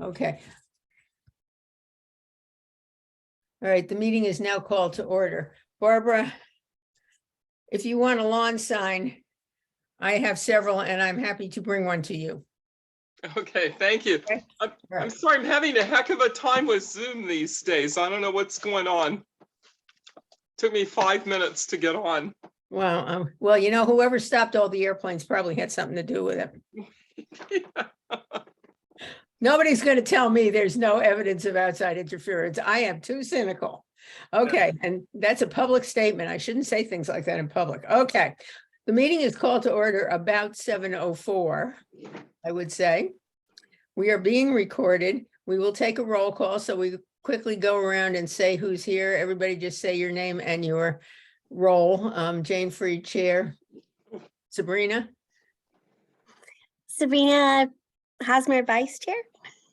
Okay. All right, the meeting is now called to order. Barbara, if you want a lawn sign, I have several and I'm happy to bring one to you. Okay, thank you. Okay. I'm Right. sorry, I'm having a heck of a time with Zoom these days. I don't know what's going on. Took me 5 minutes to get on. Well, you know, whoever stopped all the airplanes probably had something to do with it. Nobody's going to tell me there's no evidence of outside interference. I am too cynical. Okay, and that's a public statement. I shouldn't say things like that in public. Okay, the meeting is called to order about 7:04, I would say. We are being recorded. We will take a roll call, so we quickly go around and say who's here. Everybody just say your name and your role. Jane Freed, Chair. Sabrina? Sabrina Hosmer, Vice Chair.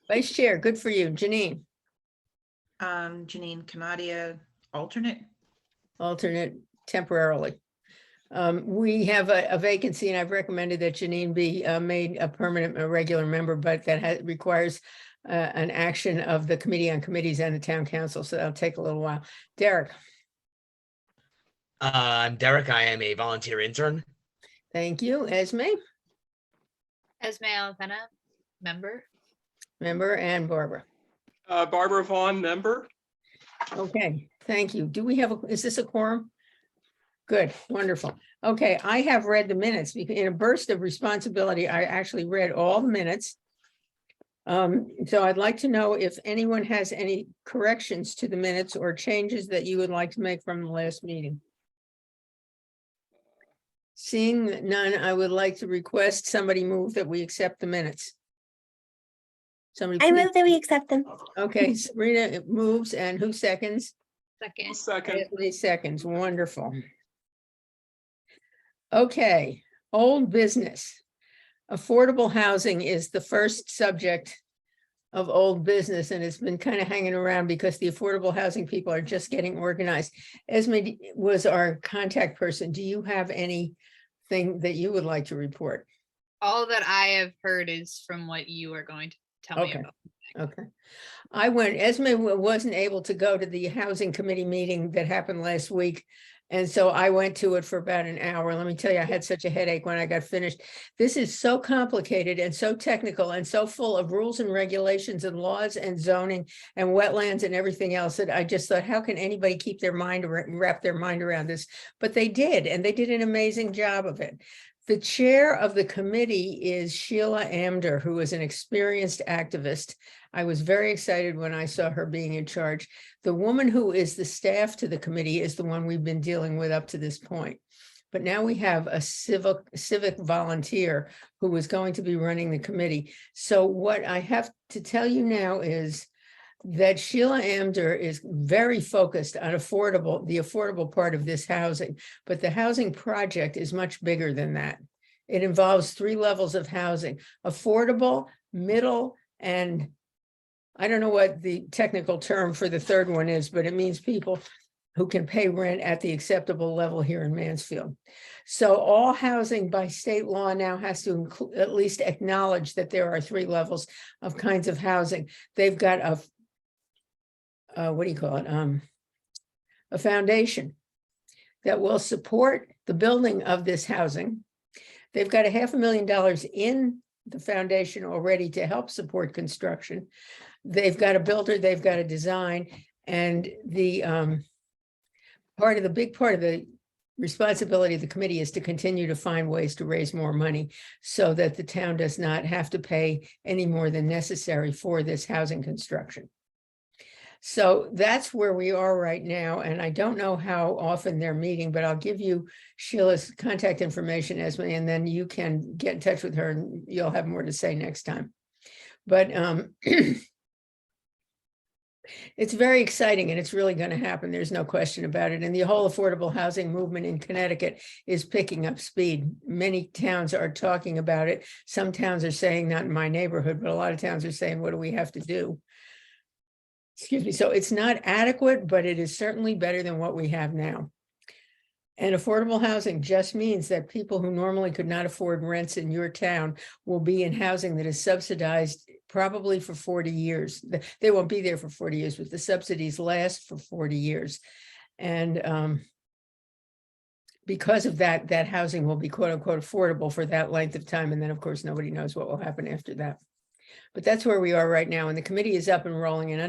Vice Chair, good for you. Janine? Janine Canadia, alternate. Alternate temporarily. We have a vacancy and I've recommended that Janine be made a permanent, a regular member, but that requires an action of the Committee on Committees and the Town Council, so that'll take a little while. Derek? I'm Derek. I am a volunteer intern. Thank you. Esme? Esme Alvena, member. Member, and Barbara. Barbara Vaughn, member. Okay, thank you. Do we have, is this a quorum? Good, wonderful. Okay, I have read the minutes because in a burst of responsibility, I actually read all the minutes. So I'd like to know if anyone has any corrections to the minutes or changes that you would like to make from the last meeting. Seeing none, I would like to request somebody move that we accept the minutes. Somebody, I please. move that we accept them. Okay, Sabrina moves, and who seconds? Second. Second. Ashley seconds, wonderful. Okay, old business. Affordable housing is the first subject of old business, and it's been kind of hanging around because the affordable housing people are just getting organized. Esme was our contact person. Do you have anything that you would like to report? All that I have heard is from what you are going to tell me Okay. about. Okay. Esme wasn't able to go to the housing committee meeting that happened last week. And so I went to it for about an hour. Let me tell you, I had such a headache when I got finished. This is so complicated and so technical and so full of rules and regulations and laws and zoning and wetlands and everything else that I just thought, how can anybody keep their mind, wrap their mind around this? But they did, and they did an amazing job of it. The chair of the committee is Sheila Amder, who is an experienced activist. I was very excited when I saw her being in charge. The woman who is the staff to the committee is the one we've been dealing with up to this point. But now we have a civic volunteer who is going to be running the committee. So what I have to tell you now is that Sheila Amder is very focused on the affordable part of this housing, but the housing project is much bigger than that. It involves 3 levels of housing: affordable, middle, and I don't know what the technical term for the third one is, but it means people who can pay rent at the acceptable level here in Mansfield. So all housing by state law now has to at least acknowledge that there are 3 levels of kinds of housing. They've got a what do you call it? A foundation that will support the building of this housing. They've got $500,000 in the foundation already to help support construction. They've got a builder, they've got a design, and the big part of the responsibility of the committee is to continue to find ways to raise more money so that the town does not have to pay any more than necessary for this housing construction. So that's where we are right now. And I don't know how often they're meeting, but I'll give you Sheila's contact information, Esme, and then you can get in touch with her and you'll have more to say next time. But it's very exciting and it's really going to happen. There's no question about it. And the whole affordable housing movement in Connecticut is picking up speed. Many towns are talking about it. Some towns are saying, not in my neighborhood, but a lot of towns are saying, what do we have to do? Excuse me. So it's not adequate, but it is certainly better than what we have now. And affordable housing just means that people who normally could not afford rents in your town will be in housing that is subsidized probably for 40 years. They won't be there for 40 years, but the subsidies last for 40 years. And because of that, that housing will be quote unquote affordable for that length of time. And then, of course, nobody knows what will happen after that. But that's where we are right now. And the committee is up and rolling, and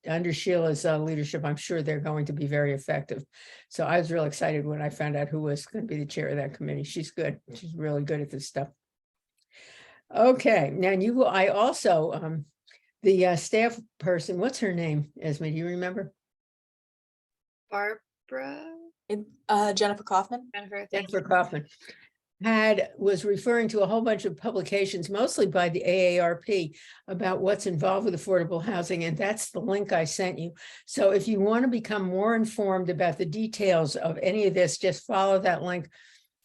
under Sheila's leadership, I'm sure they're going to be very effective. So I was real excited when I found out who was going to be the chair of that committee. She's good. She's really good at this stuff. Okay, now I also, the staff person, what's her name, Esme, do you remember? Barbara? Jennifer Kaufman. Jennifer, thank Jennifer you. Kaufman was referring to a whole bunch of publications, mostly by the AARP, about what's involved with affordable housing, and that's the link I sent you. So if you want to become more informed about the details of any of this, just follow that link.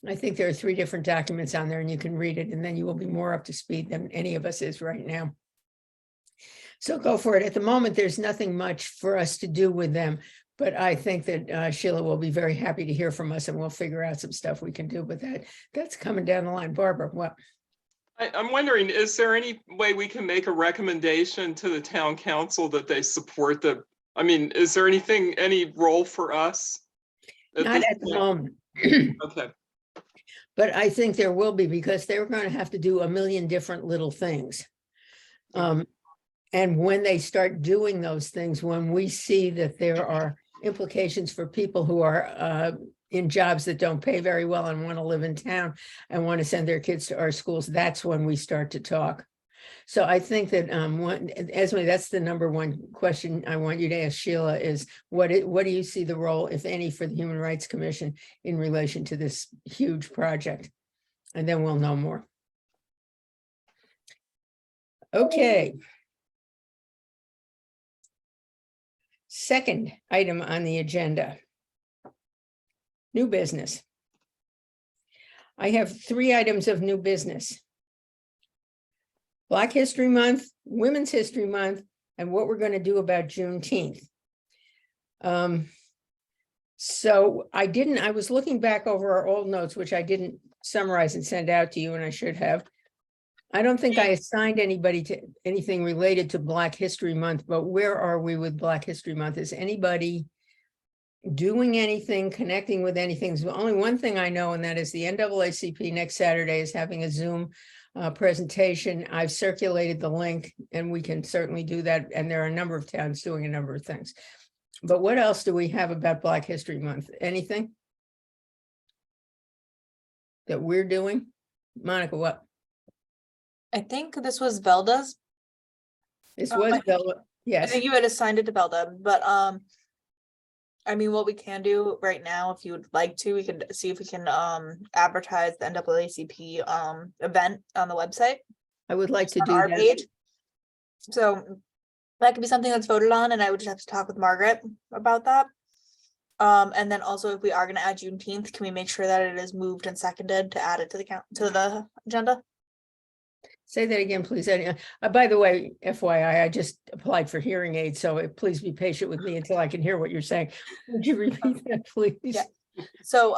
I think there are 3 different documents on there, and you can read it, and then you will be more up to speed than any of us is right now. So go for it. At the moment, there's nothing much for us to do with them. But I think that Sheila will be very happy to hear from us, and we'll figure out some stuff we can do with that. That's coming down the line. Barbara, what? I'm wondering, is there any way we can make a recommendation to the town council that they support is there any role for us? Not at the moment. Okay. But I think there will be, because they're going to have to do a million different little things. And when they start doing those things, when we see that there are implications for people who are in jobs that don't pay very well and want to live in town and want to send their kids to our schools, that's when we start to talk. So I think that Esme, that's the number one question I want you to ask Sheila is, what do you see the role, if any, for the Human Rights Commission in relation to this huge project? And then we'll know more. Okay. Second item on the agenda. New business. I have 3 items of new business. Black History Month, Women's History Month, and what we're going to do about Juneteenth. So I was looking back over our old notes, which I didn't summarize and send out to you, and I should have. I don't think I assigned anybody to anything related to Black History Month, but where are we with Black History Month? Is anybody doing anything, connecting with anything? There's only one thing I know, and that is the NAACP next Saturday is having a Zoom presentation. I've circulated the link, and we can certainly do that. And there are a number of towns doing a number of things. But what else do we have about Black History Month? Anything that we're doing? Monica, what? I think this was Velda's. This was Bella. I Yes. think you had assigned it to Velda, but what we can do right now, if you would like to, we could see if we can advertise the NAACP event on the website. I would like to on do our that. page. So that could be something that's voted on, and I would just have to talk with Margaret about that. And then also, if we are going to add Juneteenth, can we make sure that it is moved and seconded to add it to the agenda? Say that again, please. By the way, FYI, I just applied for hearing aids, so please be patient with me until I can hear what you're saying. Would you repeat that, please? Yeah. So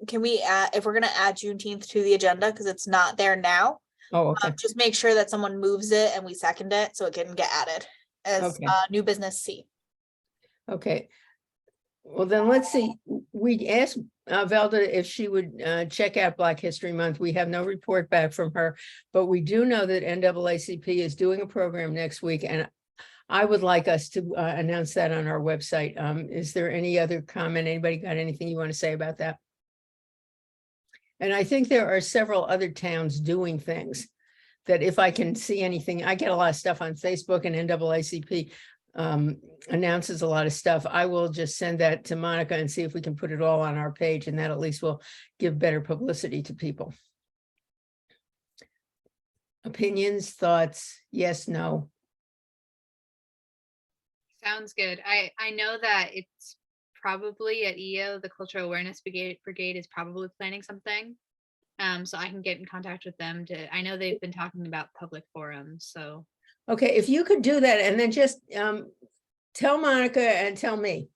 can we add, if we're going to add Juneteenth to the agenda, because it's not there now, Oh, okay. just make sure that someone moves it and we second it so it can get added as Okay. New business C. Okay. Well, then let's see. We asked Velda if she would check out Black History Month. We have no report back from her, but we do know that NAACP is doing a program next week, and I would like us to announce that on our website. Is there any other comment? Anybody got anything you want to say about that? And I think there are several other towns doing things that if I can see anything, I get a lot of stuff on Facebook, and NAACP announces a lot of stuff. I will just send that to Monica and see if we can put it all on our page, and that at least will give better publicity to people. Opinions, thoughts, yes, no. Sounds good. I know that it's probably at EO, the Cultural Awareness Brigade is probably planning something. So I can get in contact with them I know they've been talking about public forums, so. Okay, if you could do that, and then just tell Monica and tell me,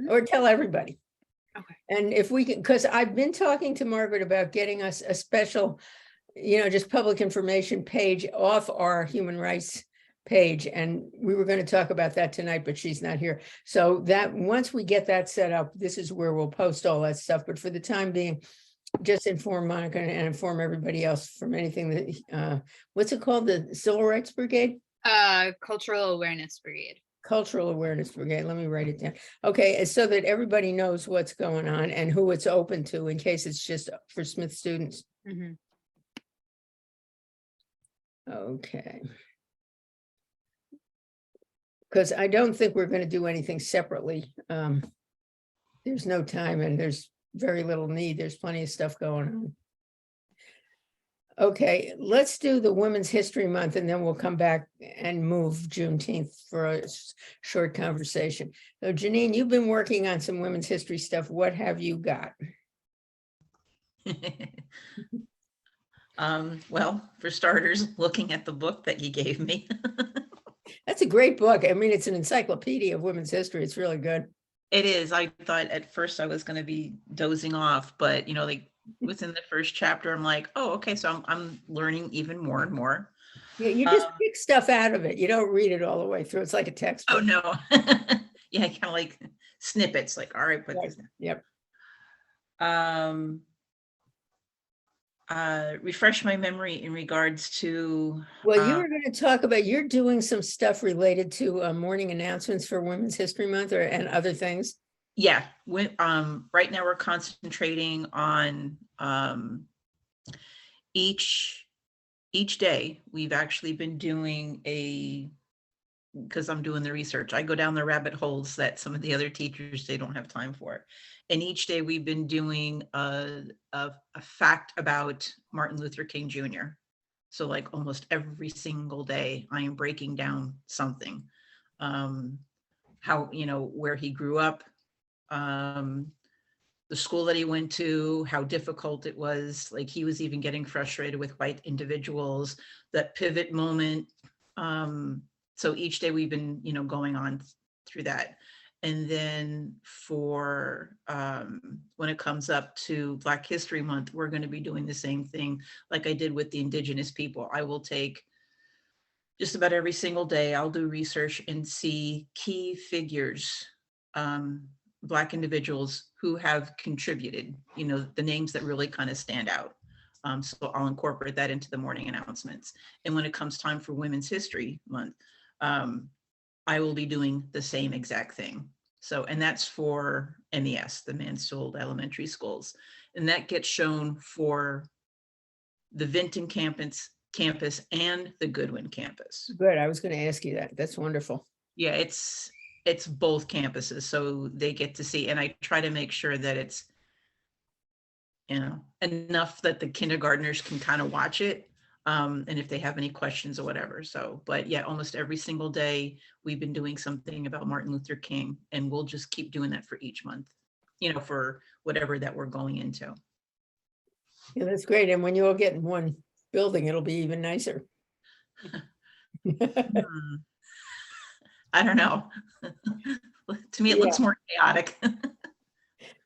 or tell everybody. Okay. And if we can, because I've been talking to Margaret about getting us a special just public information page off our human rights page. And we were going to talk about that tonight, but she's not here. So that once we get that set up, this is where we'll post all that stuff. But for the time being, just inform Monica and inform everybody else from anything that, what's it called? The Civil Rights Brigade? Cultural Awareness Brigade. Cultural Awareness Brigade. Let me write it down. Okay, so that everybody knows what's going on and who it's open to in case it's just for Smith students. Mhm. Okay. Because I don't think we're going to do anything separately. There's no time and there's very little need. There's plenty of stuff going on. Okay, let's do the Women's History Month and then we'll come back and move Juneteenth for a short conversation. So Janine, you've been working on some women's history stuff. What have you got? Well, for starters, looking at the book that you gave me. That's a great book. I mean, it's an encyclopedia of women's history. It's really good. It is. I thought at first I was going to be dozing off, but like within the first chapter, I'm like, oh, okay. So I'm learning even more and more. Yeah, you just pick stuff out of it. You don't read it all the way through. It's like a textbook. Oh no. Yeah, kind of like snippets, like, all right, put this down. Yep. Refresh my memory in regards to Well, you were going to talk about, you're doing some stuff related to morning announcements for Women's History Month and other things. yeah, right now we're concentrating on each day. We've actually been doing because I'm doing the research, I go down the rabbit holes that some of the other teachers, they don't have time for. And each day we've been doing a fact about Martin Luther King Jr. So like almost every single day I am breaking down something, how, where he grew up, the school that he went to, how difficult it was. Like he was even getting frustrated with white individuals, that pivot moment. So each day we've been, going on through that. And then for when it comes up to Black History Month, we're going to be doing the same thing like I did with the Indigenous people. I will take just about every single day, I'll do research and see key figures, Black individuals who have contributed, the names that really kind of stand out. So I'll incorporate that into the morning announcements. And when it comes time for Women's History Month, I will be doing the same exact thing. So, and that's for MES, the Mansfield Elementary Schools. And that gets shown for the Vinton campus and the Goodwin campus. Good. I was going to ask you that. That's wonderful. Yeah, it's both campuses. So they get to see, and I try to make sure that it's, enough that the kindergartners can kind of watch it. And if they have any questions or whatever. So, but yeah, almost every single day we've been doing something about Martin Luther King, and we'll just keep doing that for each month, for whatever that we're going into. Yeah, that's great. And when you all get in one building, it'll be even nicer. I don't know. To me, it looks more chaotic.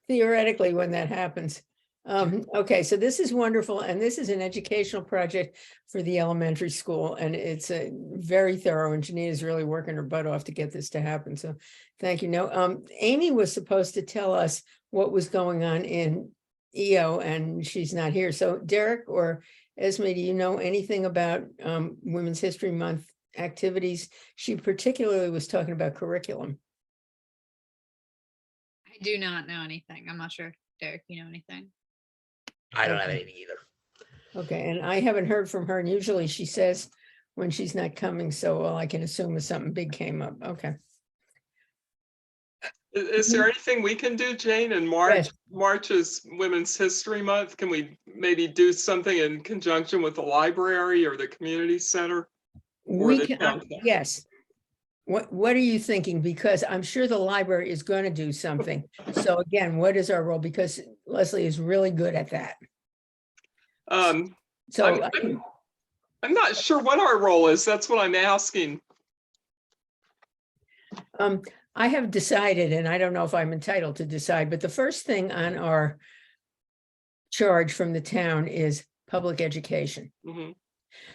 Theoretically, when that happens. Okay, so this is wonderful, and this is an educational project for the elementary school, and it's a very thorough, and Janine is really working her butt off to get this to happen. So thank you. No, Amy was supposed to tell us what was going on in EO, and she's not here. So Derek or Esme, do you know anything about Women's History Month activities? She particularly was talking about curriculum. I do not know anything. I'm not sure, Derek, you know anything? I don't have Okay. anything either. Okay, and I haven't heard from her, and usually she says when she's not coming, so all I can assume is something big came up. Okay. Is there anything we can do, Jane, in March? Yes. March is Women's History Month. Can we maybe do something in conjunction with the library or the community center? Or We the can, town? yes. What are you thinking? Because I'm sure the library is going to do something. So again, what is our role? Because Leslie is really good at that. So I'm not sure what our role is. That's what I'm asking. I have decided, and I don't know if I'm entitled to decide, but the first thing on our charge from the town is public education. Mhm.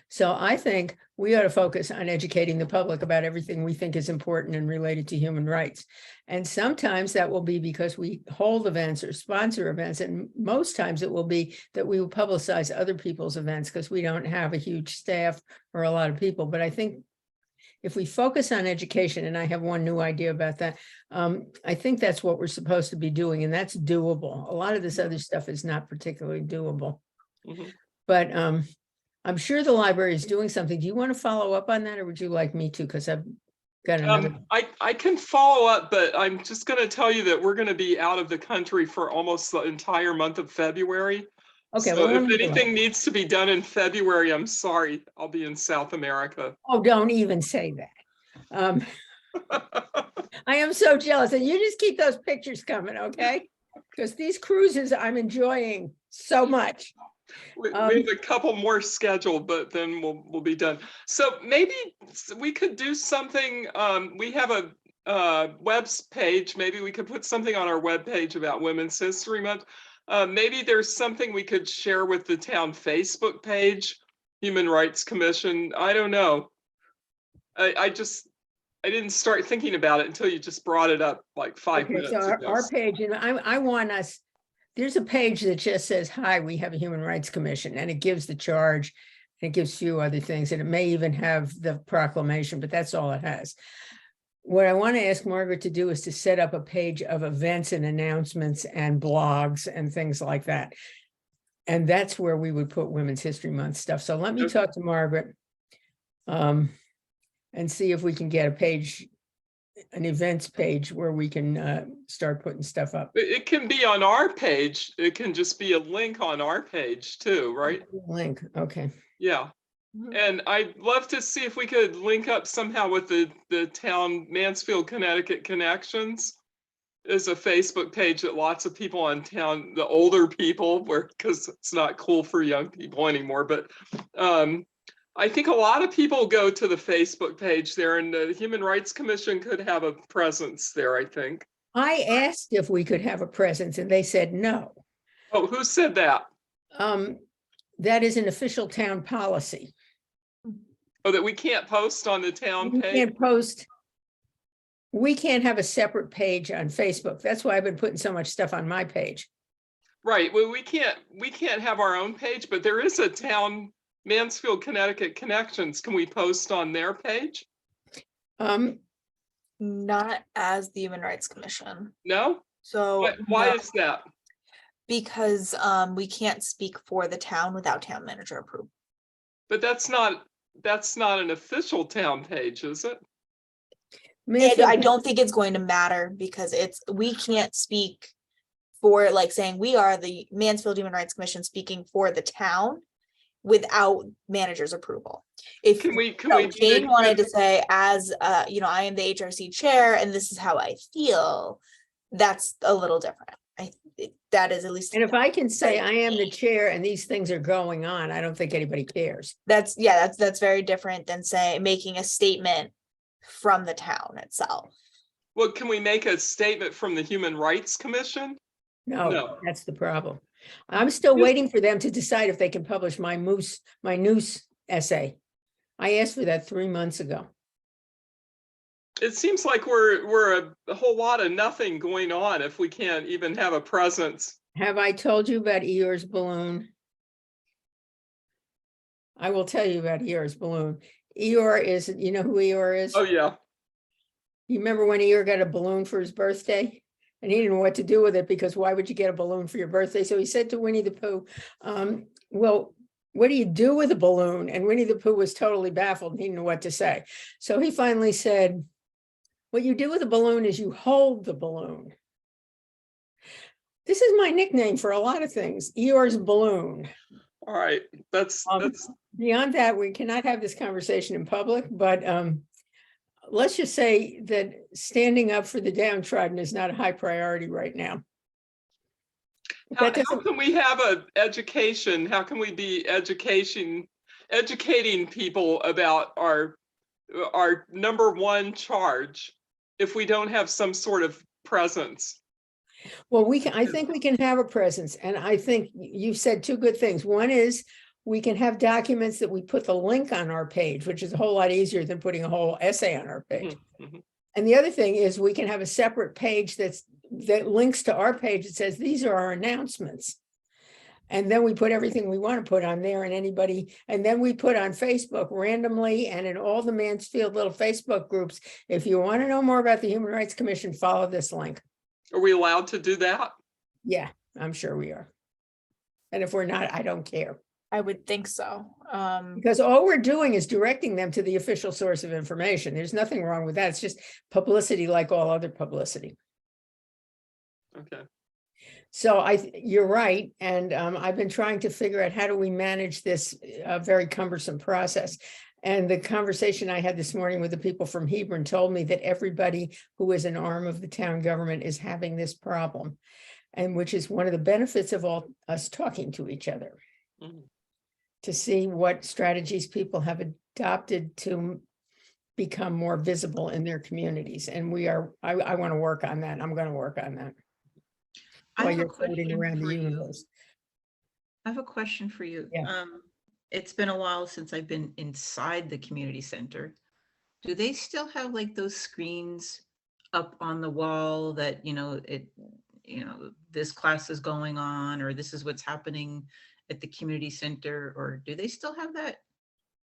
So I think we ought to focus on educating the public about everything we think is important and related to human rights. And sometimes that will be because we hold events or sponsor events. And most times it will be that we will publicize other people's events because we don't have a huge staff or a lot of people. But I think if we focus on education, and I have one new idea about that, I think that's what we're supposed to be doing, and that's doable. A lot of this other stuff is not particularly doable. Mhm. But I'm sure the library is doing something. Do you want to follow up on that, or would you like me to? Because I've got another. I can follow up, but I'm just going to tell you that we're going to be out of the country for almost the entire month of February. Okay, So well, let if me do it. anything needs to be done in February, I'm sorry, I'll be in South America. Oh, don't even say that. I am so jealous, and you just keep those pictures coming, okay? Because these cruises I'm enjoying so much. We have a couple more scheduled, but then we'll be done. So maybe we could do something. We have a web page. Maybe we could put something on our web page about Women's History Month. Maybe there's something we could share with the town Facebook page, Human Rights Commission. I don't know. I didn't start thinking about it until you just brought it up like 5 Okay, minutes so ago. our page, and I want us, there's a page that just says, hi, we have a Human Rights Commission, and it gives the charge, and it gives a few other things, and it may even have the proclamation, but that's all it has. What I want to ask Margaret to do is to set up a page of events and announcements and blogs and things like that. And that's where we would put Women's History Month stuff. So let me Okay. talk to Margaret and see if we can get a page, an events page where we can start putting stuff up. It can be on our page. It can just be a link on our page too, right? Link, okay. Yeah. And I'd love to see if we could link up somehow with the town Mansfield, Connecticut Connections. Is a Facebook page that lots of people on town, the older people, because it's not cool for young people anymore. But I think a lot of people go to the Facebook page there, and the Human Rights Commission could have a presence there, I think. I asked if we could have a presence and they said no. Oh, who said that? That is an official town policy. Oh, that we can't post on the town We page? can't post. We can't have a separate page on Facebook. That's why I've been putting so much stuff on my page. Right. Well, we can't have our own page, but there is a town Mansfield, Connecticut Connections. Can we post on their page? Not as the Human Rights Commission. No? So Why no, is that? because we can't speak for the town without town manager approval. But that's not an official town page, is it? And I don't think it's going to matter because we can't speak for, like, saying we are the Mansfield Human Rights Commission speaking for the town without manager's approval. If Jane wanted to say, as I am the HRC chair and this is how I feel, that's a little different. That is at least. And if I can say I am the chair and these things are going on, I don't think anybody cares. That's very different than making a statement from the town itself. Well, can we make a statement from the Human Rights Commission? No, that's the problem. I'm still waiting for them to decide if they can publish my news essay. I asked for that 3 months ago. It seems like we're a whole lot of nothing going on if we can't even have a presence. Have I told you about Eeyore's balloon? I will tell you about Eeyore's balloon. Eeyore is, you know who Eeyore is? Oh, yeah. You remember when Eeyore got a balloon for his birthday? And he didn't know what to do with it because why would you get a balloon for your birthday? So he said to Winnie the Pooh, well, what do you do with a balloon? And Winnie the Pooh was totally baffled and he didn't know what to say. So he finally said, what you do with a balloon is you hold the balloon. This is my nickname for a lot of things, Eeyore's balloon. All right, that's beyond that, we cannot have this conversation in public, but let's just say that standing up for the downtrodden is not a high priority right now. How can we have an education? How can we be educating people about our number one charge if we don't have some sort of presence? Well, I think we can have a presence. And I think you've said two good things. One is we can have documents that we put the link on our page, which is a whole lot easier than putting a whole essay on our page. Mhm. And the other thing is we can have a separate page that links to our page that says, these are our announcements. And then we put everything we want to put on there, and then we put on Facebook randomly and in all the Mansfield little Facebook groups. If you want to know more about the Human Rights Commission, follow this link. Are we allowed to do that? Yeah, I'm sure we are. And if we're not, I don't care. I would think so. Because all we're doing is directing them to the official source of information. There's nothing wrong with that. It's just publicity like all other publicity. Okay. So you're right. And I've been trying to figure out how do we manage this very cumbersome process. And the conversation I had this morning with the people from Hebron told me that everybody who is an arm of the town government is having this problem. And which is one of the benefits of all us talking to each other. Mhm. To see what strategies people have adopted to become more visible in their communities. And I want to work on that. I'm going to work on that. I While have a you're floating question around the for you. universe. I have a question for you. Yeah. It's been a while since I've been inside the community center. Do they still have like those screens up on the wall that, this class is going on, or this is what's happening at the community center, or do they still have that?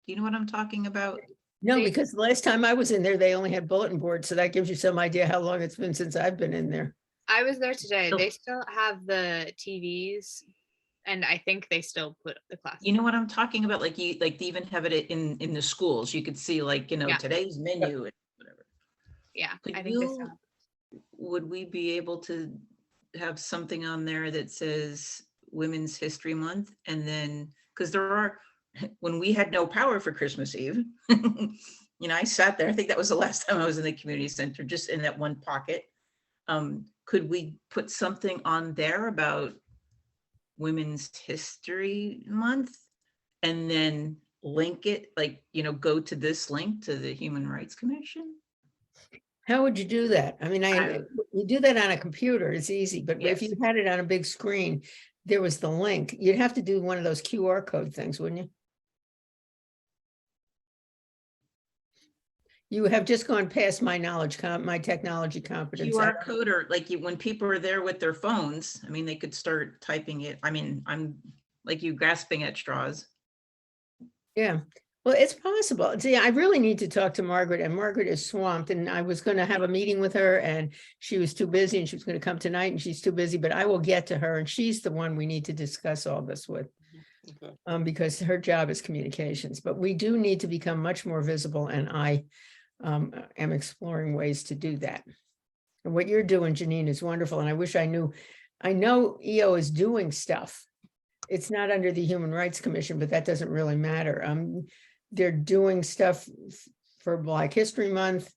Do you know what I'm talking about? No, They- because the last time I was in there, they only had bulletin boards. So that gives you some idea how long it's been since I've been in there. I was there today. So- They still have the TVs, and I think they still put the class. You know what I'm talking about? Like they even have it in the schools. You could see like, Yeah. today's menu and whatever. Yeah, Could I think they still have. would we be able to have something on there that says Women's History Month? And then, because when we had no power for Christmas Eve, I sat there, I think that was the last time I was in the community center, just in that one pocket. Could we put something on there about Women's History Month and then link it, go to this link to the Human Rights Commission? How would you do that? I mean, you do that on a computer, it's easy, but if Yes. you had it on a big screen, there was the link, you'd have to do one of those QR code things, wouldn't you? You have just gone past my knowledge, my technology competence. QR code, or when people are there with their phones, I mean, they could start typing it. I mean, I'm like you grasping at straws. Yeah, well, it's possible. See, I really need to talk to Margaret, and Margaret is swamped, and I was going to have a meeting with her, and she was too busy, and she was going to come tonight, and she's too busy, but I will get to her, and she's the one we need to discuss all this with. Okay. Because her job is communications, but we do need to become much more visible, and I am exploring ways to do that. And what you're doing, Janine, is wonderful, and I wish I knew. I know EO is doing stuff. It's not under the Human Rights Commission, but that doesn't really matter. They're doing stuff for Black History Month.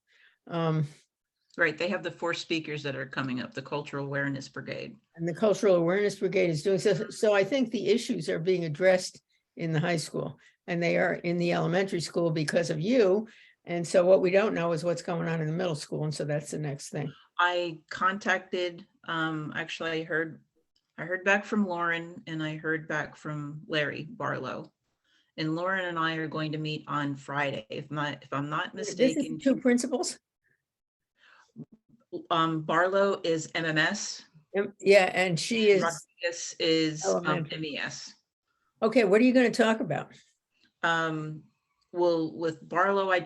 Right, they have the 4 speakers that are coming up, the Cultural Awareness Brigade. And the Cultural Awareness Brigade is doing so. So I think the issues are being addressed in the high school, and they are in the elementary school because of you. And so what we don't know is what's going on in the middle school. And so that's the next thing. I contacted, actually I heard back from Lauren, and I heard back from Larry Barlow. And Lauren and I are going to meet on Friday, if I'm not This is mistaken. two principals. Barlow is MMS. Yeah, and she is. Rodriguez is elementary. MES. Okay, what are you going to talk about? Well, with Barlow, I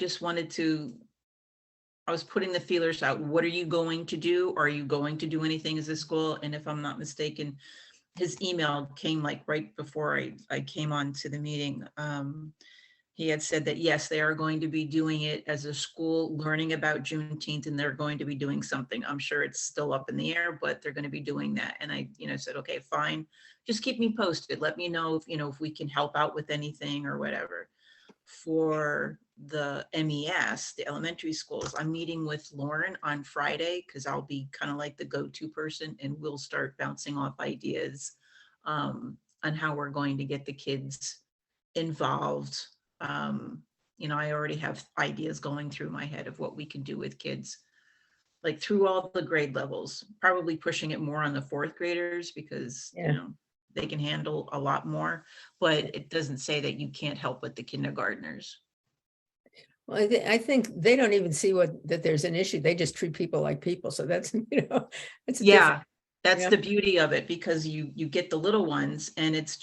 was putting the feelers out. What are you going to do? Are you going to do anything as a school? And if I'm not mistaken, his email came like right before I came on to the meeting. He had said that, yes, they are going to be doing it as a school, learning about Juneteenth, and they're going to be doing something. I'm sure it's still up in the air, but they're going to be doing that. And I, said, okay, fine. Just keep me posted. Let me know if we can help out with anything or whatever. For the MES, the elementary schools, I'm meeting with Lauren on Friday because I'll be kind of like the go-to person, and we'll start bouncing off ideas on how we're going to get the kids involved. I already have ideas going through my head of what we can do with kids, like through all the grade levels, probably pushing it more on the 4th graders because, they can handle a lot more, but it doesn't say that you can't help with the kindergartners. Well, I think they don't even see that there's an issue. They just treat people like people. So that's, it's a different. Yeah, that's yeah. the beauty of it, because you get the little ones and it's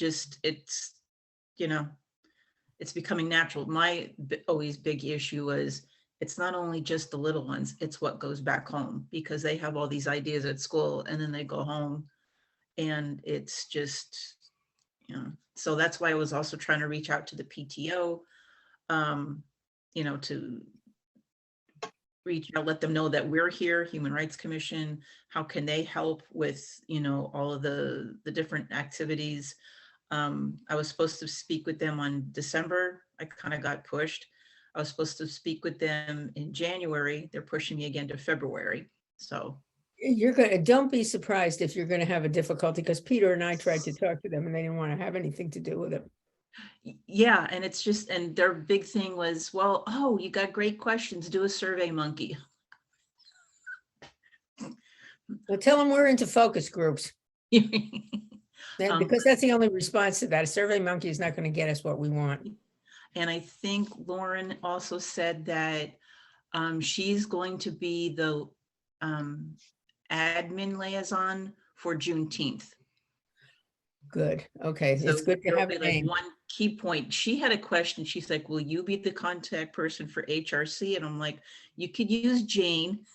it's becoming natural. My always big issue was, it's not only just the little ones, it's what goes back home, because they have all these ideas at school and then they go home and it's just, so that's why I was also trying to reach out to the PTO, to reach out, let them know that we're here, Human Rights Commission, how can they help with, all of the different activities. I was supposed to speak with them on December. I kind of got pushed. I was supposed to speak with them in January. They're pushing me again to February. So Don't be surprised if you're going to have a difficulty, because Peter and I tried to talk to them and they didn't want to have anything to do with it. yeah, and it's just, and their big thing was, well, oh, you got great questions, do a Survey Monkey. Well, tell them we're into focus groups. Because that's the only response to that. A Survey Monkey is not going to get us what we want. And I think Lauren also said that she's going to be the admin liaison for Juneteenth. Good. Okay. So It's good to there'll have be a like name. one key point. She had a question. She's like, will you be the contact person for HRC? And I'm like, you could use Jane.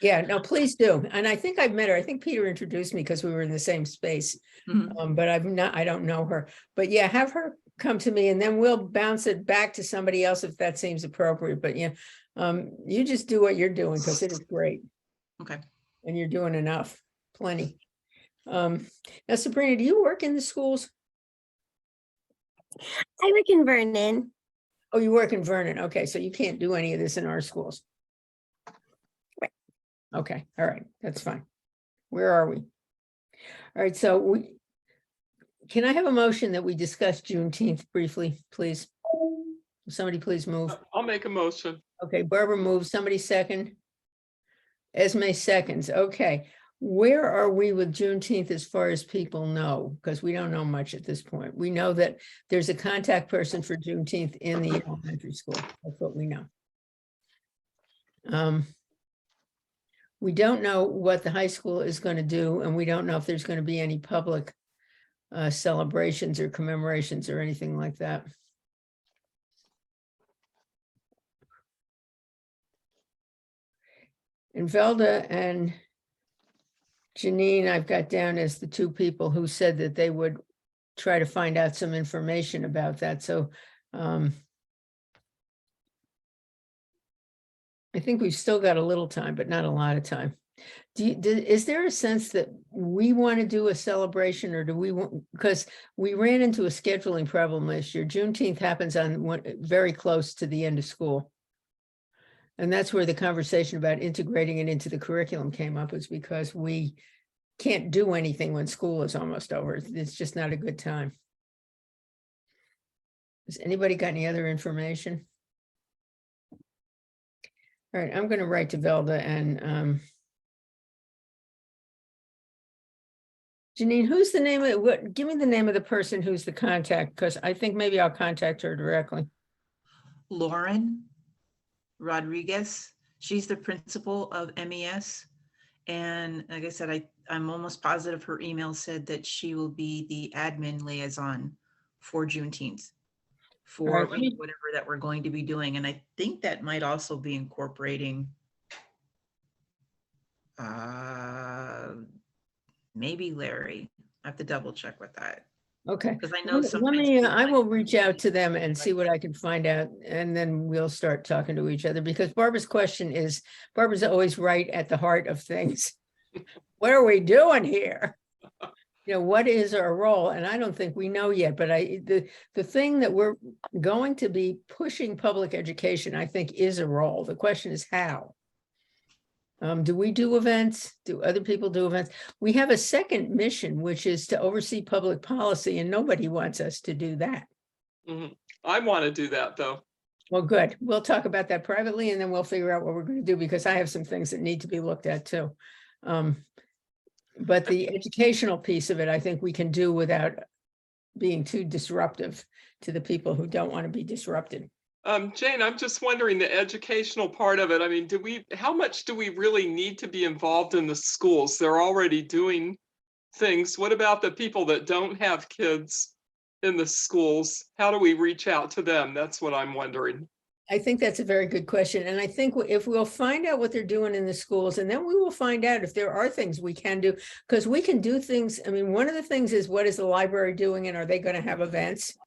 Yeah, no, please do. And I think I've met her. I think Peter introduced me because we were in the same space. Mhm. But I don't know her. But yeah, have her come to me and then we'll bounce it back to somebody else if that seems appropriate. But yeah, you just do what you're doing because it is great. Okay. And you're doing enough, plenty. Now, Sabrina, do you work in the schools? I work in Vernon. Oh, you work in Vernon. Okay, so you can't do any of this in our schools. Right. Okay, all right, that's fine. Where are we? All right, so can I have a motion that we discuss Juneteenth briefly, please? Somebody please move. I'll make a motion. Okay, Barbara moves. Somebody second. Esme seconds. Okay. Where are we with Juneteenth as far as people know? Because we don't know much at this point. We know that there's a contact person for Juneteenth in the elementary school. That's what we know. We don't know what the high school is going to do, and we don't know if there's going to be any public celebrations or commemorations or anything like that. And Velda and Janine, I've got down as the two people who said that they would try to find out some information about that. So I think we've still got a little time, but not a lot of time. Is there a sense that we want to do a celebration, or do we want, because we ran into a scheduling problem last year. Juneteenth happens on very close to the end of school. And that's where the conversation about integrating it into the curriculum came up, is because we can't do anything when school is almost over. It's just not a good time. Has anybody got any other information? All right, I'm going to write to Velda and Janine, who's the name of what? Give me the name of the person who's the contact, because I think maybe I'll contact her directly. Lauren Rodriguez. She's the principal of MES. And like I said, I'm almost positive her email said that she will be the admin liaison for Juneteenth for Right. whatever that we're going to be doing. And I think that might also be incorporating maybe Larry. I have to double check with that. Okay. Because I know Let sometimes me, people I like will to reach out to them and see what I can find out, and then we'll start talking to each other, because Barbara's question is, Barbara's always right at the heart of things. What are we doing here? What is our role? And I don't think we know yet, but the thing that we're going to be pushing public education, I think, is a role. The question is how. Do we do events? Do other people do events? We have a second mission, which is to oversee public policy, and nobody wants us to do that. I want to do that, though. Well, good. We'll talk about that privately, and then we'll figure out what we're going to do, because I have some things that need to be looked at too. But the educational piece of it, I think we can do without being too disruptive to the people who don't want to be disrupted. Jane, I'm just wondering the educational part of it. I mean, how much do we really need to be involved in the schools? They're already doing things. What about the people that don't have kids in the schools? How do we reach out to them? That's what I'm wondering. I think that's a very good question. And I think if we'll find out what they're doing in the schools, and then we will find out if there are things we can do, because we can do things. I mean, one of the things is, what is the library doing, and are they going to have events?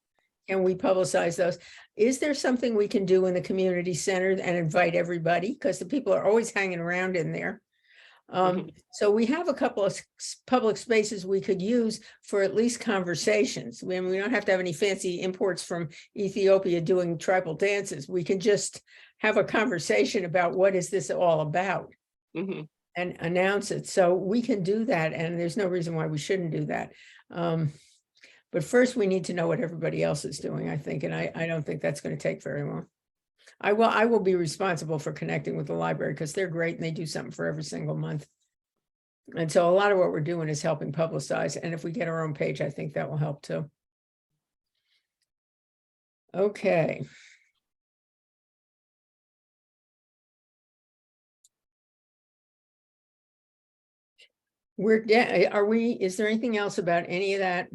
Can we publicize those? Is there something we can do in the community center and invite everybody? Because the people are always hanging around in there. So we have a couple of public spaces we could use for at least conversations. We don't have to have any fancy imports from Ethiopia doing tribal dances. We can just have a conversation about what is this all about and announce it. So we can do that, and there's no reason why we shouldn't do that. But first we need to know what everybody else is doing, I think, and I don't think that's going to take very long. I will be responsible for connecting with the library, because they're great and they do something for every single month. And so a lot of what we're doing is helping publicize. And if we get our own page, I think that will help too. Okay. Is there anything else about any of that?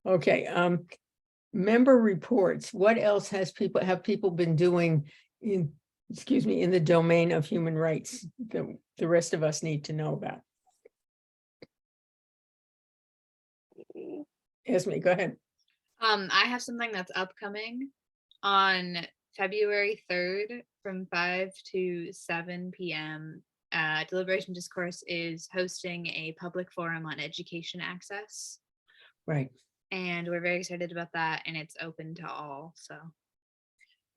Okay. Member reports. What else have people been doing in the domain of human rights that the rest of us need to know about? Esme, go ahead. I have something that's upcoming on February 3rd from 5 to 7 p.m. Deliberation Discourse is hosting a public forum on education access. Right. And we're very excited about that, and it's open to all. So,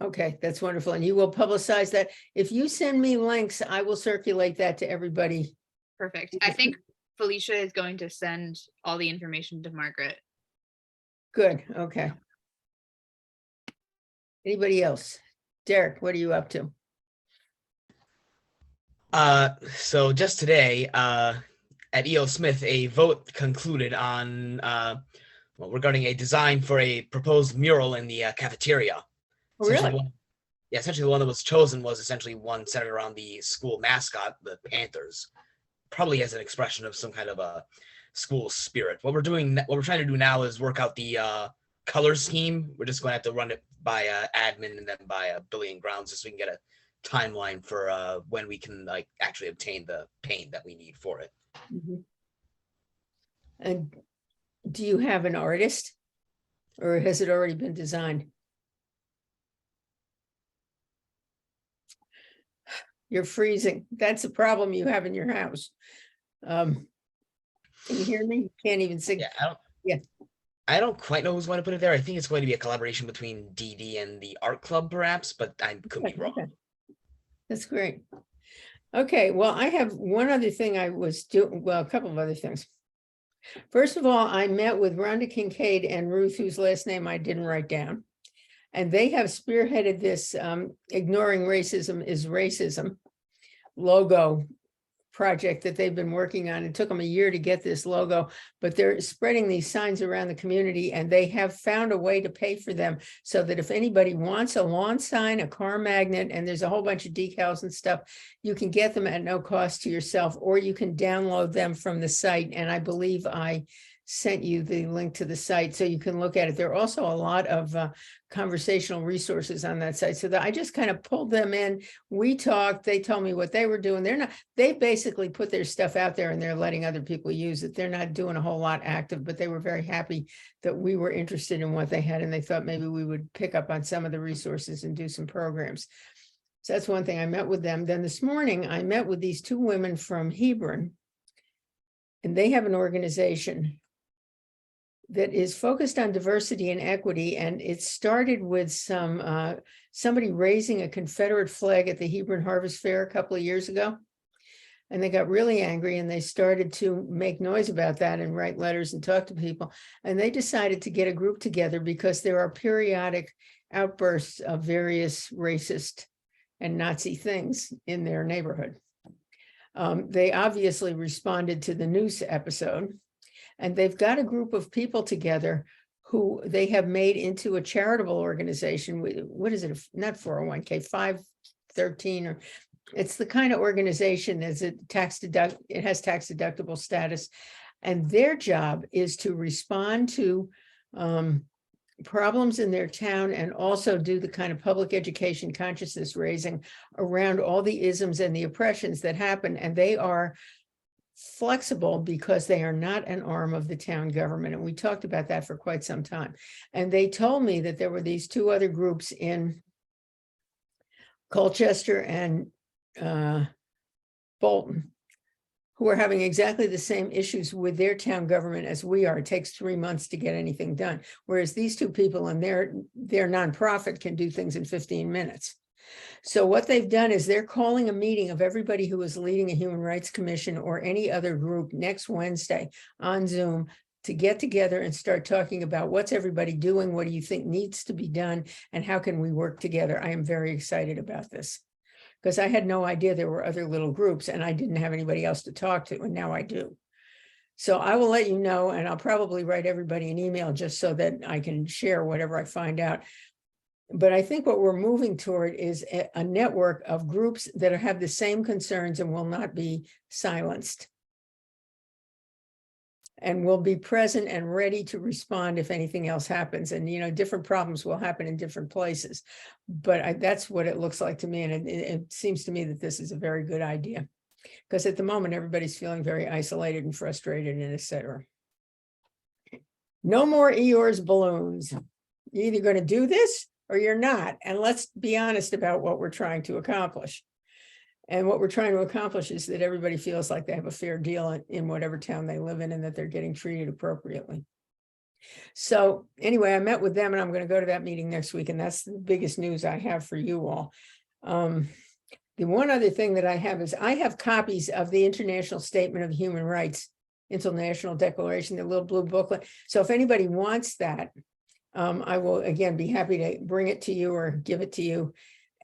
okay, that's wonderful. And you will publicize that. If you send me links, I will circulate that to everybody. perfect. I think Felicia is going to send all the information to Margaret. Good. Okay. Anybody else? Derek, what are you up to? So just today, at E.O. Smith, a vote concluded on regarding a design for a proposed mural in the cafeteria. Oh, really? Essentially the one that was chosen was essentially one centered around the school mascot, the Panthers, probably as an expression of some kind of a school spirit. What we're trying to do now is work out the color scheme. We're just going to have to run it by admin and then by Billy and Grounds, just so we can get a timeline for when we can actually obtain the paint that we need for it. Mm-hmm. And do you have an artist, or has it already been designed? You're freezing. That's a problem you have in your house. Can you hear me? You can't even sing. Yeah, I don't quite know who's going to put it there. I think it's going to be a collaboration between DD and the art club, perhaps, but I could be wrong. Okay. That's great. Okay, well, I have one other thing I was doing. Well, a couple of other things. First of all, I met with Rhonda Kincaid and Ruth, whose last name I didn't write down. And they have spearheaded this Ignoring Racism is Racism logo project that they've been working on. It took them a year to get this logo, but they're spreading these signs around the community, and they have found a way to pay for them so that if anybody wants a lawn sign, a car magnet, and there's a whole bunch of decals and stuff, you can get them at no cost to yourself, or you can download them from the site. And I believe I sent you the link to the site so you can look at it. There are also a lot of conversational resources on that site, so that I just kind of pulled them in. We talked, they told me what they were doing. They basically put their stuff out there and they're letting other people use it. They're not doing a whole lot active, but they were very happy that we were interested in what they had, and they thought maybe we would pick up on some of the resources and do some programs. So that's one thing. I met with them. Then this morning I met with these two women from Hebron, and they have an organization that is focused on diversity and equity. And it started with somebody raising a Confederate flag at the Hebron Harvest Fair a couple of years ago. And they got really angry, and they started to make noise about that and write letters and talk to people. And they decided to get a group together because there are periodic outbursts of various racist and Nazi things in their neighborhood. They obviously responded to the news episode, and they've got a group of people together who they have made into a charitable organization. What is it? Not 401k, 513, or it's the kind of organization that's it has tax deductible status. And their job is to respond to problems in their town and also do the kind of public education consciousness raising around all the isms and the oppressions that happen. And they are flexible because they are not an arm of the town government. And we talked about that for quite some time. And they told me that there were these two other groups in Colchester and Bolton who are having exactly the same issues with their town government as we are. It takes 3 months to get anything done. Whereas these two people and their nonprofit can do things in 15 minutes. So what they've done is they're calling a meeting of everybody who is leading a human rights commission or any other group next Wednesday on Zoom to get together and start talking about what's everybody doing, what do you think needs to be done, and how can we work together. I am very excited about this because I had no idea there were other little groups and I didn't have anybody else to talk to, and now I do. So I will let you know, and I'll probably write everybody an email just so that I can share whatever I find out. But I think what we're moving toward is a network of groups that have the same concerns and will not be silenced. And will be present and ready to respond if anything else happens. And, you know, different problems will happen in different places. But that's what it looks like to me. And it seems to me that this is a very good idea. Because at the moment, everybody's feeling very isolated and frustrated and et cetera. No more Eeyore's balloons. You're either going to do this or you're not. And let's be honest about what we're trying to accomplish. And what we're trying to accomplish is that everybody feels like they have a fair deal in whatever town they live in and that they're getting treated appropriately. So anyway, I met with them and I'm going to go to that meeting next week. And that's the biggest news I have for you all. The one other thing that I have is I have copies of the International Statement of Human Rights, International Declaration, the little blue booklet. So if anybody wants that, I will again be happy to bring it to you or give it to you.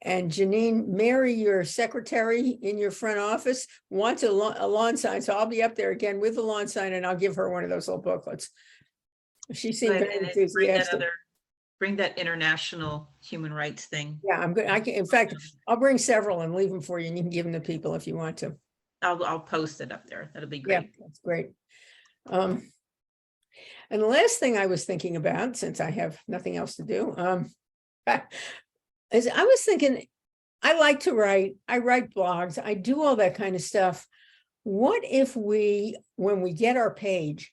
And Janine, Mary, your secretary in your front office, wants a lawn sign. So I'll be up there again with the lawn sign and I'll give her one of those little booklets. She seemed very enthusiastic. Bring that international human rights thing. Yeah, I'm good. In fact, I'll bring several and leave them for you and you can give them to people if you want to. I'll post it up there. That'll be great. Yeah, that's great. And the last thing I was thinking about, since I have nothing else to do, is I was thinking, I like to write, I write blogs, I do all that kind of stuff. What if we, when we get our page,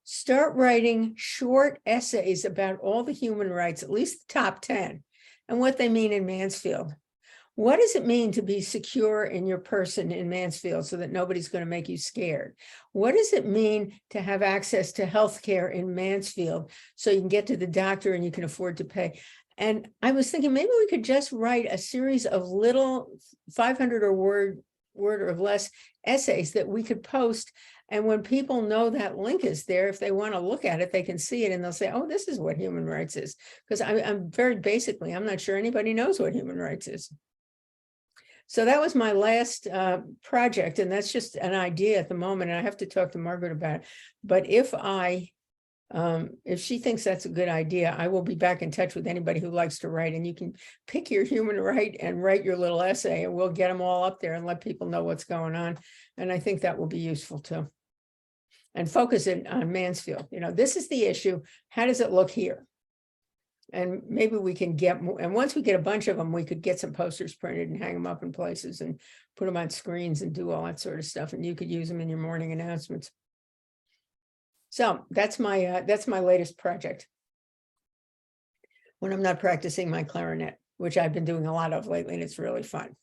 start writing short essays about all the human rights, at least the top 10, and what they mean in Mansfield? What does it mean to be secure in your person in Mansfield so that nobody's going to make you scared? What does it mean to have access to healthcare in Mansfield so you can get to the doctor and you can afford to pay? And I was thinking maybe we could just write a series of little 500 word or less essays that we could post. And when people know that link is there, if they want to look at it, they can see it and they'll say, oh, this is what human rights is. Because I'm very basically, I'm not sure anybody knows what human rights is. So that was my last project. And that's just an idea at the moment. And I have to talk to Margaret about it. But if she thinks that's a good idea, I will be back in touch with anybody who likes to write, and you can pick your human right and write your little essay and we'll get them all up there and let people know what's going on. And I think that will be useful too. And focus it on Mansfield. You know, this is the issue. How does it look here? And maybe we can get more. And once we get a bunch of them, we could get some posters printed and hang them up in places and put them on screens and do all that sort of stuff. And you could use them in your morning announcements. So that's my latest project. When I'm not practicing my clarinet, which I've been doing a lot of lately, and it's really fun.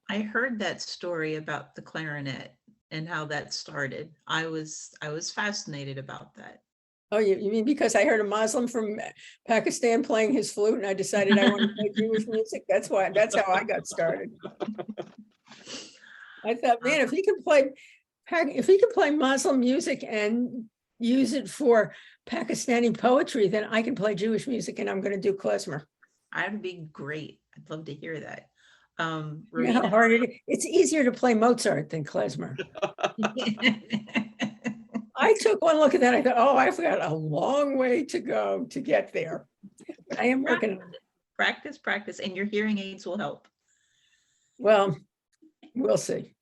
I heard that story about the clarinet and how that started. I was fascinated about that. Oh, you mean because I heard a Muslim from Pakistan playing his flute and I decided I wanted to play Jewish music? That's how I got started. I thought, man, if he can play Muslim music and use it for Pakistani poetry, then I can play Jewish music and I'm going to do klezmer. That'd be great. I'd love to hear that. You know how hard it is? It's easier to play Mozart than klezmer. I took one look at that. I thought, oh, I've got a long way to go to get there. But I am working on it. Practice, practice, and your hearing aids will help. Well, we'll see.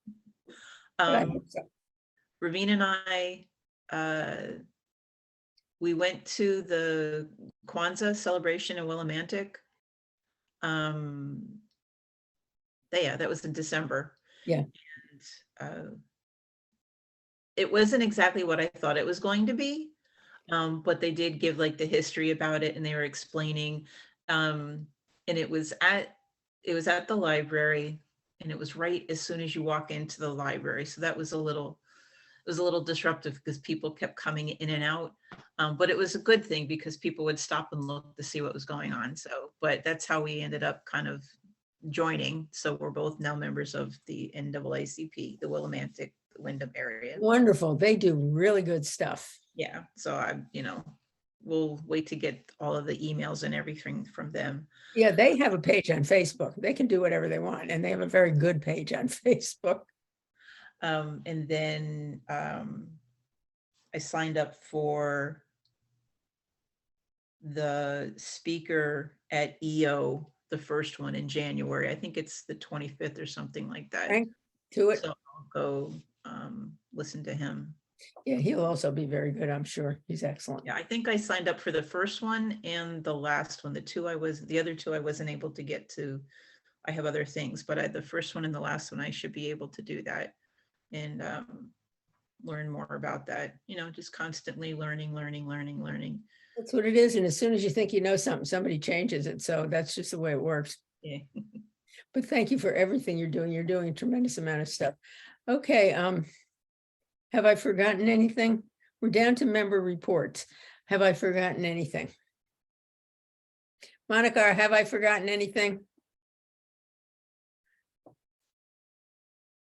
But I Um, hope so. Ravina and I, we went to the Kwanzaa celebration in Willimantic. Yeah, that was in December. Yeah. And, it wasn't exactly what I thought it was going to be, but they did give like the history about it, and they were explaining. And it was at the library, and it was right as soon as you walk into the library. So that was it was a little disruptive because people kept coming in and out. But it was a good thing because people would stop and look to see what was going on. So, but that's how we ended up kind of joining. So we're both now members of the NAACP, the Willimantic, Wyndham area. Wonderful. They do really good stuff. Yeah. So we'll wait to get all of the emails and everything from them. Yeah, they have a page on Facebook. They can do whatever they want, and they have a very good page on Facebook. And then I signed up for the speaker at EO, the first one in January. I think it's the 25th or something like that. Okay, do it. So I'll go listen to him. Yeah, he'll also be very good, I'm sure. He's excellent. Yeah, I think I signed up for the first one and the last one. The other two I wasn't able to get to. I have other things, but the first one and the last one, I should be able to do that and learn more about that. Just constantly learning. That's what it is. And as soon as you think you know something, somebody changes it. So that's just the way it works. Yeah. But thank you for everything you're doing. You're doing a tremendous amount of stuff. Okay. Have I forgotten anything? We're down to member reports. Have I forgotten anything? Monica, have I forgotten anything?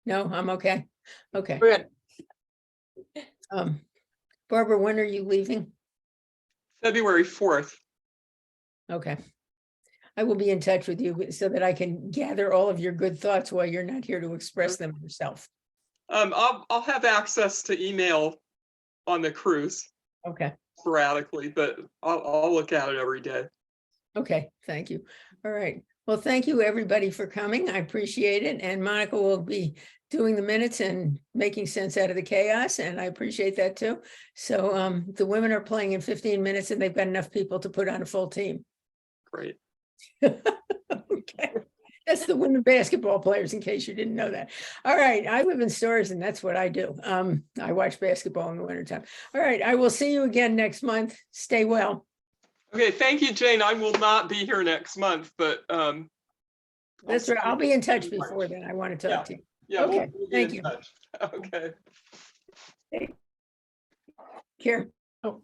No, I'm okay. Okay. We're good. Barbara, when are you leaving? February 4th. Okay. I will be in touch with you so that I can gather all of your good thoughts while you're not here to express them yourself. I'll have access to email on the cruise Okay. sporadically, but I'll look at it every day. Okay, thank you. All right. Well, thank you, everybody, for coming. I appreciate it. And Monica will be doing the minutes and making sense out of the chaos, and I appreciate that too. So the women are playing in 15 minutes, and they've got enough people to put on a full team. Great. Okay. That's the women basketball players, in case you didn't know that. All right. I live in stores, and that's what I do. I watch basketball in the wintertime. All right. I will see you again next month. Stay well. Okay, thank you, Jane. I will not be here next month, but That's right. I'll be in touch before then. I want to talk to you. Yeah, Okay, we'll be thank in you. touch. Okay. Care. Oh.